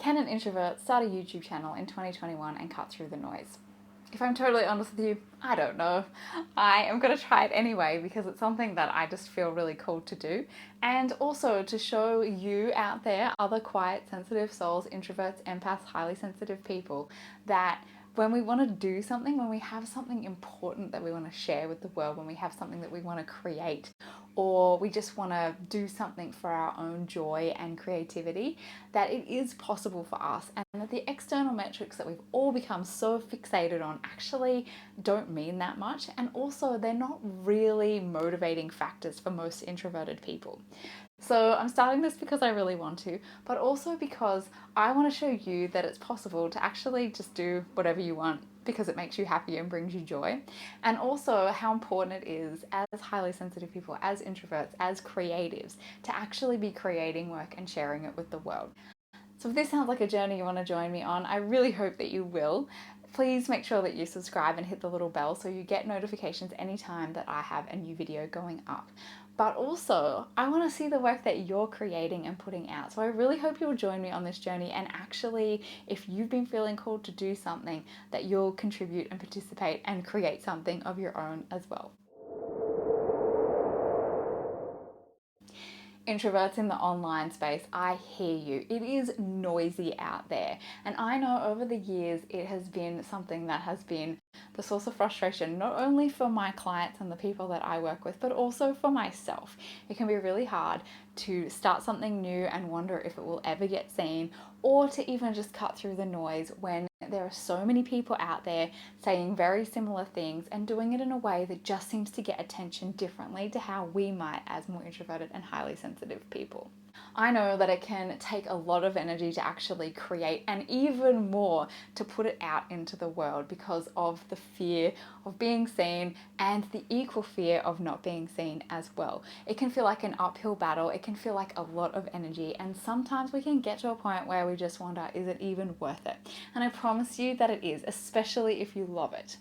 Can an introvert start a YouTube channel in 2021 and cut through the noise? If I'm totally honest with you, I don't know. I am going to try it anyway because it's something that I just feel really called to do. And also to show you out there, other quiet, sensitive souls, introverts, empaths, highly sensitive people, that when we want to do something, when we have something important that we want to share with the world, when we have something that we want to create, or we just want to do something for our own joy and creativity, that it is possible for us, and that the external metrics that we've all become so fixated on actually don't mean that much, and also they're not really motivating factors for most introverted people. So I'm starting this because I really want to, but also because I want to show you that it's possible to actually just do whatever you want because it makes you happy and brings you joy. And also how important it is as highly sensitive people, as introverts, as creatives, to actually be creating work and sharing it with the world. So if this sounds like a journey you want to join me on, I really hope that you will. Please make sure that you subscribe and hit the little bell so you get notifications anytime that I have a new video going up. But also, I want to see the work that you're creating and putting out. So I really hope you'll join me on this journey, and actually, if you've been feeling called to do something, that you'll contribute and participate and create something of your own as well. Introverts in the online space, I hear you. It is noisy out there. And I know over the years it has been something that has been the source of frustration, not only for my clients and the people that I work with, but also for myself. It can be really hard to start something new and wonder if it will ever get seen, or to even just cut through the noise when there are so many people out there saying very similar things and doing it in a way that just seems to get attention differently to how we might as more introverted and highly sensitive people. I know that it can take a lot of energy to actually create, and even more to put it out into the world because of the fear of being seen and the equal fear of not being seen as well. It can feel like an uphill battle. It can feel like a lot of energy, and sometimes we can get to a point where we just wonder, is it even worth it? And I promise you that it is, especially if you love it.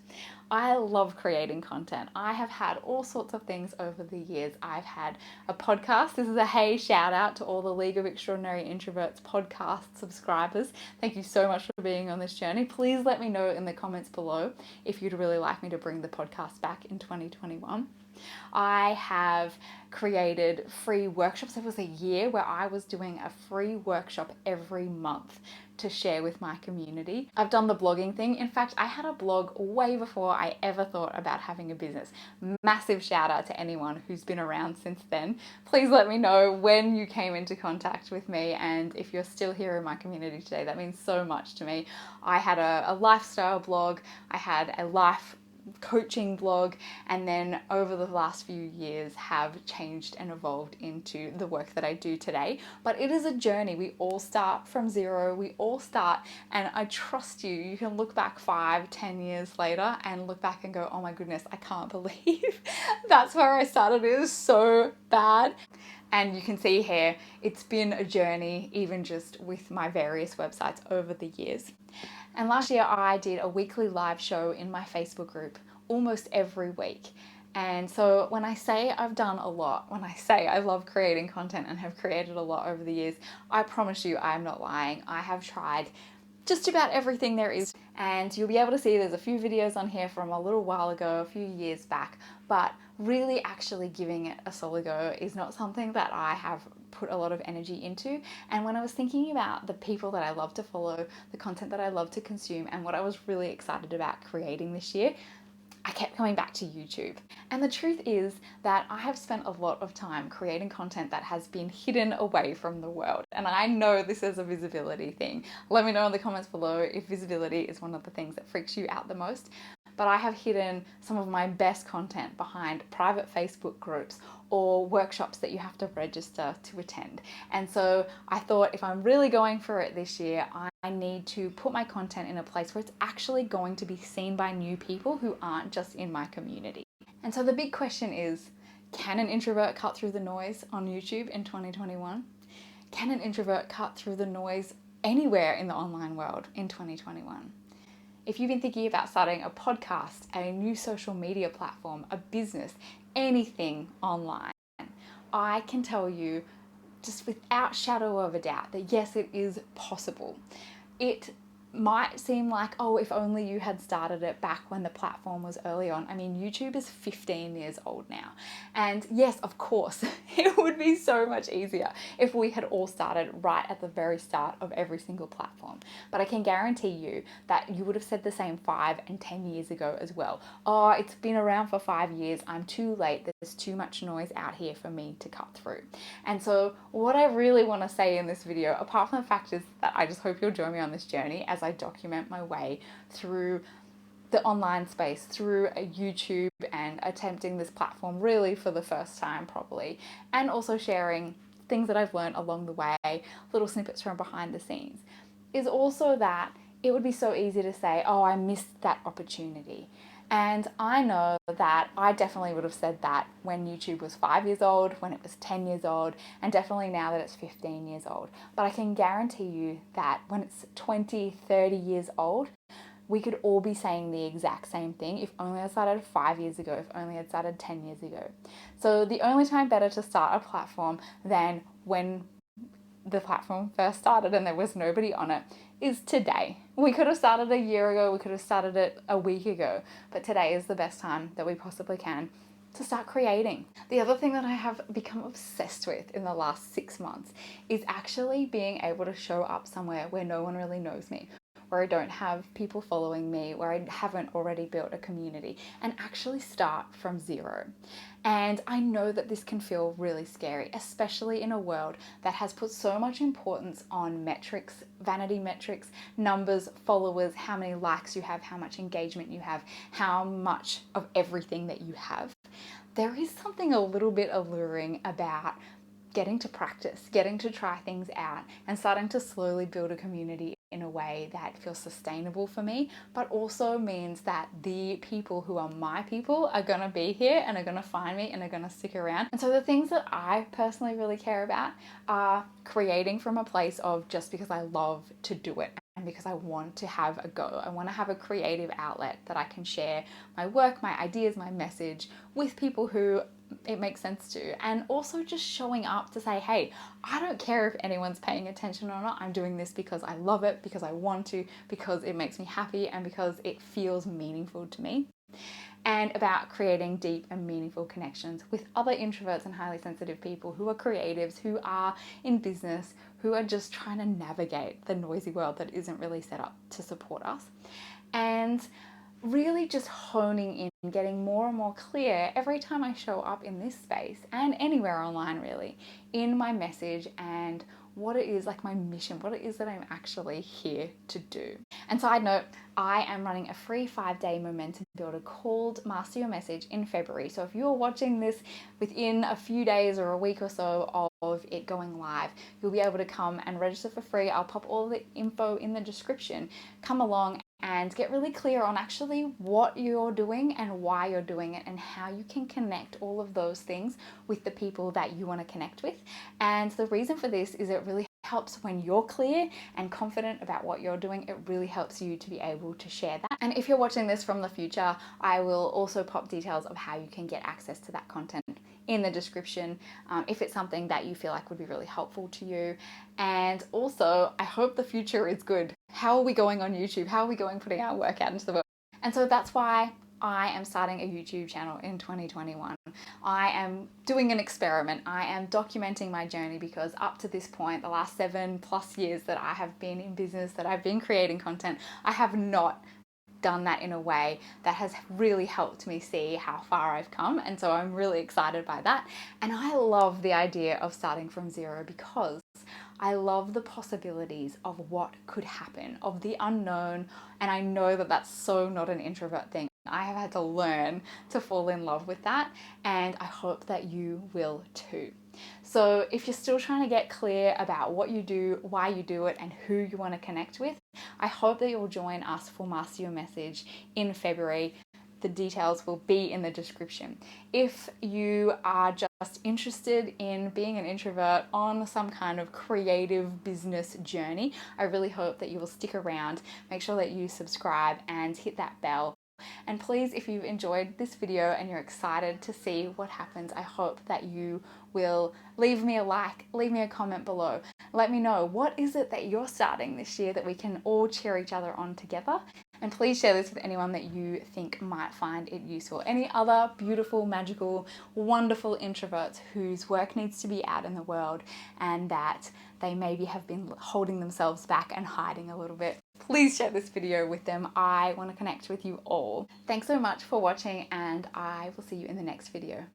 I love creating content. I have had all sorts of things over the years. I've had a podcast. This is a hey shout out to all the League of Extraordinary Introverts podcast subscribers. Thank you so much for being on this journey. Please let me know in the comments below if you'd really like me to bring the podcast back in 2021. I have created free workshops. There was a year where I was doing a free workshop every month to share with my community. I've done the blogging thing. In fact, I had a blog way before I ever thought about having a business. Massive shout out to anyone who's been around since then. Please let me know when you came into contact with me, and if you're still here in my community today, that means so much to me. I had a lifestyle blog, I had a life coaching blog, and then over the last few years have changed and evolved into the work that I do today. But it is a journey. We all start from zero. We all start, and I trust you can look back 5-10 years later and look back and go, oh my goodness, I can't believe that's where I started. It is so bad. And you can see here, it's been a journey, even just with my various websites over the years. And last year I did a weekly live show in my Facebook group almost every week. And so when I say I've done a lot, when I say I love creating content and have created a lot over the years, I promise you I'm not lying. I have tried just about everything there is, and you'll be able to see there's a few videos on here from a little while ago, a few years back, but really actually giving it a solid go is not something that I have put a lot of energy into. And when I was thinking about the people that I love to follow, the content that I love to consume, and what I was really excited about creating this year, I kept coming back to YouTube. And the truth is that I have spent a lot of time creating content that has been hidden away from the world. And I know this is a visibility thing. Let me know in the comments below if visibility is one of the things that freaks you out the most. But I have hidden some of my best content behind private Facebook groups or workshops that you have to register to attend. And so I thought, if I'm really going for it this year, I need to put my content in a place where it's actually going to be seen by new people who aren't just in my community. And so the big question is, can an introvert cut through the noise on YouTube in 2021? Can an introvert cut through the noise anywhere in the online world in 2021? If you've been thinking about starting a podcast, a new social media platform, a business, anything online, I can tell you just without shadow of a doubt that yes, it is possible. It might seem like, oh, if only you had started it back when the platform was early on. I mean, YouTube is 15 years old now. And yes, of course, it would be so much easier if we had all started right at the very start of every single platform. But I can guarantee you that you would have said the same 5 and 10 years ago as well. Oh, it's been around for 5 years. I'm too late. There's too much noise out here for me to cut through. And so what I really want to say in this video, apart from the fact is that I just hope you'll join me on this journey as I document my way through the online space, through YouTube, and attempting this platform really for the first time probably, and also sharing things that I've learned along the way, little snippets from behind the scenes, is also that it would be so easy to say, oh, I missed that opportunity. And I know that I definitely would have said that when YouTube was 5 years old, when it was 10 years old, and definitely now that it's 15 years old. But I can guarantee you that when it's 20, 30 years old, we could all be saying the exact same thing if only I started 5 years ago, if only I started 10 years ago. So the only time better to start a platform than when the platform first started and there was nobody on it is today. We could have started a year ago, we could have started it a week ago, but today is the best time that we possibly can to start creating. The other thing that I have become obsessed with in the last 6 months is actually being able to show up somewhere where no one really knows me, where I don't have people following me, where I haven't already built a community, and actually start from zero. And I know that this can feel really scary, especially in a world that has put so much importance on metrics, vanity metrics, numbers, followers, how many likes you have, how much engagement you have, how much of everything that you have. There is something a little bit alluring about getting to practice, getting to try things out, and starting to slowly build a community in a way that feels sustainable for me, but also means that the people who are my people are going to be here and are going to find me and are going to stick around. And so the things that I personally really care about are creating from a place of just because I love to do it and because I want to have a go. I want to have a creative outlet that I can share my work, my ideas, my message with people who it makes sense to, and also just showing up to say, hey, I don't care if anyone's paying attention or not. I'm doing this because I love it, because I want to, because it makes me happy, and because it feels meaningful to me. And about creating deep and meaningful connections with other introverts and highly sensitive people who are creatives, who are in business, who are just trying to navigate the noisy world that isn't really set up to support us. And really just honing in, getting more and more clear every time I show up in this space and anywhere online really, in my message and what it is, like my mission, what it is that I'm actually here to do. And side note, I am running a free 5-day momentum builder called Master Your Message in February. So if you're watching this within a few days or a week or so of it going live, you'll be able to come and register for free. I'll pop all the info in the description. Come along and get really clear on actually what you're doing and why you're doing it and how you can connect all of those things with the people that you want to connect with. And the reason for this is it really helps when you're clear and confident about what you're doing. It really helps you to be able to share that. And if you're watching this from the future, I will also pop details of how you can get access to that content in the description if it's something that you feel like would be really helpful to you. And also, I hope the future is good. How are we going on YouTube? How are we going putting our work out into the world? And so that's why I am starting a YouTube channel in 2021. I am doing an experiment. I am documenting my journey because up to this point, the last 7+ years that I have been in business, that I've been creating content, I have not done that in a way that has really helped me see how far I've come. And so I'm really excited by that. And I love the idea of starting from zero because I love the possibilities of what could happen, of the unknown. And I know that that's so not an introvert thing. I have had to learn to fall in love with that, and I hope that you will too. So if you're still trying to get clear about what you do, why you do it, and who you want to connect with, I hope that you'll join us for Master Your Message in February. The details will be in the description. If you are just interested in being an introvert on some kind of creative business journey, I really hope that you will stick around. Make sure that you subscribe and hit that bell. And please, if you've enjoyed this video and you're excited to see what happens, I hope that you will leave me a like, leave me a comment below. Let me know, what is it that you're starting this year that we can all cheer each other on together? And please share this with anyone that you think might find it useful. Any other beautiful, magical, wonderful introverts whose work needs to be out in the world and that they maybe have been holding themselves back and hiding a little bit. Please share this video with them. I want to connect with you all. Thanks so much for watching, and I will see you in the next video.